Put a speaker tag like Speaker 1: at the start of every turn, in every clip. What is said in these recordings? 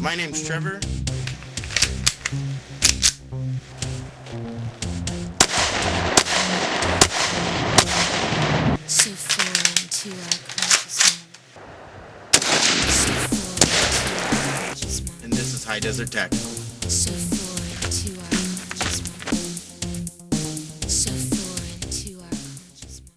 Speaker 1: My name's Trevor.
Speaker 2: So foreign to our conscious mind. So foreign to our conscious mind.
Speaker 1: And this is High Desert Tactical.
Speaker 2: So foreign to our conscious mind. So foreign to our conscious mind.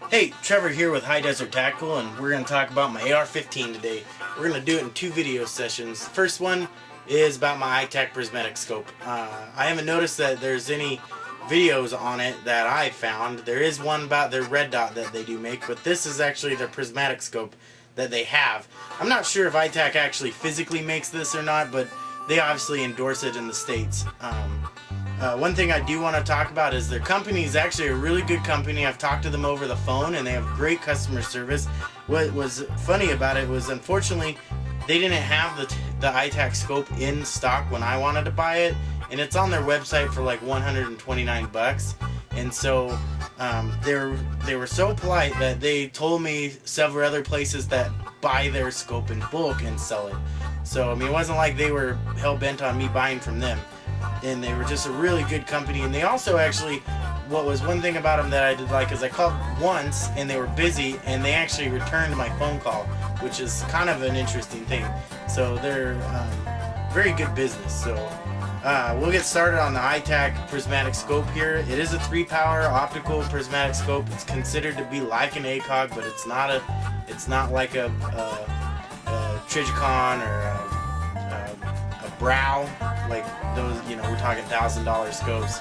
Speaker 1: Hey, Trevor here with High Desert Tactical, and we're going to talk about my AR-15 today. We're going to do it in two video sessions. The first one is about my ITAC Prismatic Scope. I haven't noticed that there's any videos on it that I found. There is one about their red dot that they do make, but this is actually their Prismatic Scope that they have. I'm not sure if ITAC actually physically makes this or not, but they obviously endorse it in the States. One thing I do want to talk about is their company is actually a really good company. I've talked to them over the phone and they have great customer service. What was funny about it was, unfortunately, they didn't have the ITAC-SCOPE in stock when I wanted to buy it, and it's on their website for like 129 bucks. And so they were so polite that they told me several other places that buy their scope in bulk and sell it. So I mean, it wasn't like they were hell-bent on me buying from them. And they were just a really good company. And they also actually, what was one thing about them that I did like is I called once and they were busy and they actually returned my phone call, which is kind of an interesting thing. So they're very good business. So we'll get started on the ITAC Prismatic Scope here. It is a 3-power optical prismatic scope. It's considered to be like an ACOG, but it's not like a Trijicon or a Browe, like those, you know, we're talking $1,000 scopes.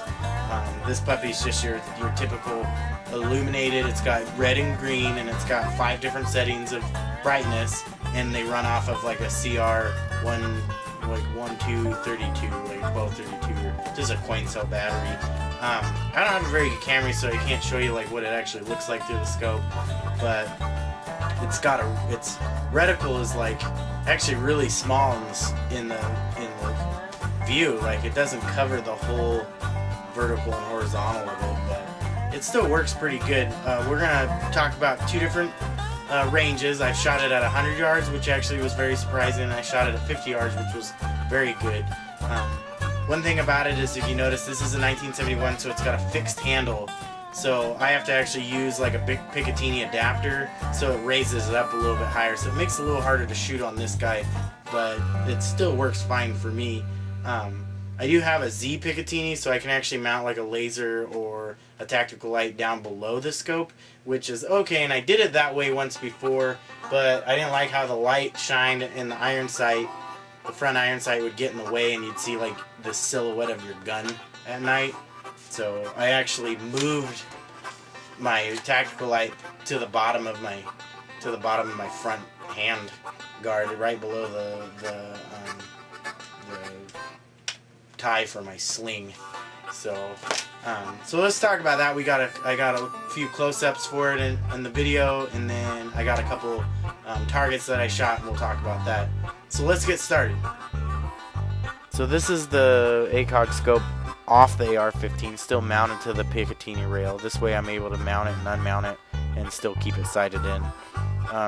Speaker 1: This puppy's just your typical illuminated. It's got red and green, and it's got 5 different settings of brightness, and they run off of like a CR 32, like 1232, or just a coin cell battery. I don't have a very good camera, so I can't show you like what it actually looks like through the scope, but its reticle is like actually really small in the view. Like, it doesn't cover the whole vertical and horizontal of it, but it still works pretty good. We're gonna talk about 2 different ranges. I shot it at 100 yards, which actually was very surprising, and I shot it at 50 yards, which was very good. One thing about it is, if you notice, this is a 1971, so it's got a fixed handle. So I have to actually use like a big Picatinny adapter, so it raises it up a little bit higher. So it makes it a little harder to shoot on this guy, but it still works fine for me. I do have a Z Picatinny, so I can actually mount like a laser or a tactical light down below the scope, which is okay, and I did it that way once before, but I didn't like how the light shined in the iron sight. The front iron sight would get in the way and you'd see like the silhouette of your gun at night. So I actually moved my tactical light to the bottom of my front hand guard, right below the tie for my sling. So let's talk about that. I got a few close-ups for it in the video, and then I got a couple targets that I shot, and we'll talk about that. So let's get started. So this is the Acog scope off the AR-15, still mounted to the Picatinny rail. This way I'm able to mount it and unmount it and still keep it sighted in.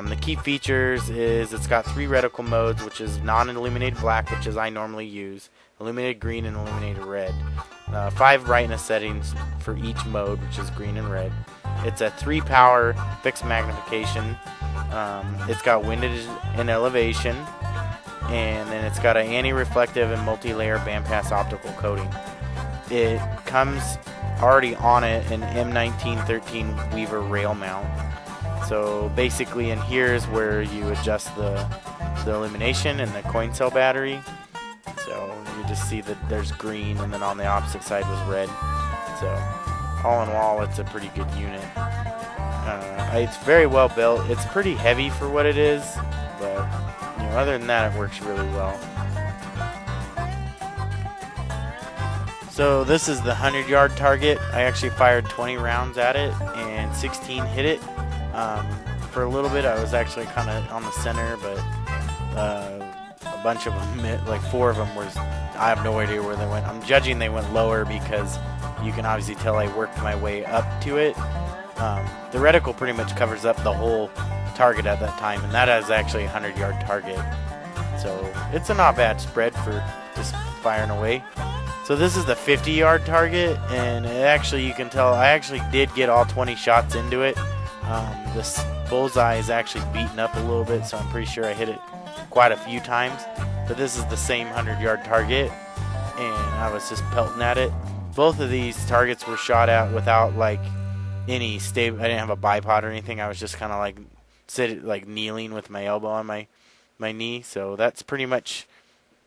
Speaker 1: The key features is it's got 3 reticle modes, which is non-illuminated black, which is I normally use, illuminated green, and illuminated red. 5 brightness settings for each mode, which is green and red. It's a 3-power fixed magnification. It's got windage and elevation, and then it's got an anti-reflective and multi-layer bandpass optical coating. It comes already on it an M1913 Weaver rail mount. So basically in here is where you adjust the illumination and the coin cell battery. So you just see that there's green, and then on the opposite side was red. So all in all, it's a pretty good unit. It's very well built. It's pretty heavy for what it is, but you know, other than that, it works really well. So this is the 100-yard target. I actually fired 20 rounds at it, and 16 hit it. For a little bit, I was actually kind of on the center, but a bunch of them, like 4 of them, I have no idea where they went. I'm judging they went lower because you can obviously tell I worked my way up to it. The reticle pretty much covers up the whole target at that time, and that is actually a 100-yard target. So it's a not bad spread for just firing away. So this is the 50-yard target, and it actually, you can tell I actually did get all 20 shots into it. This bullseye is actually beaten up a little bit, so I'm pretty sure I hit it quite a few times. But this is the same 100-yard target, and I was just pelting at it. Both of these targets were shot at without like any stable. I didn't have a bipod or anything. I was just kind of like kneeling with my elbow on my knee. So that's pretty much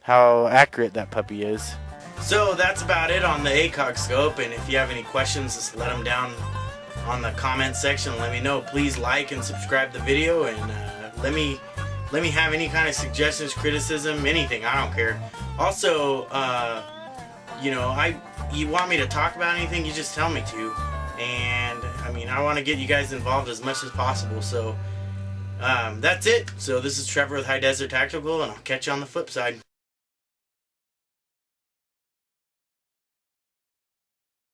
Speaker 1: how accurate that puppy is. So that's about it on the Acog scope, and if you have any questions, just let them down on the comment section. Let me know. Please like and subscribe the video, and let me have any kind of suggestions, criticism, anything. I don't care. Also, you know, you want me to talk about anything, you just tell me to, and I mean, I want to get you guys involved as much as possible. So that's it. So this is Trevor with High Desert Tactical, and I'll catch you on the flip side.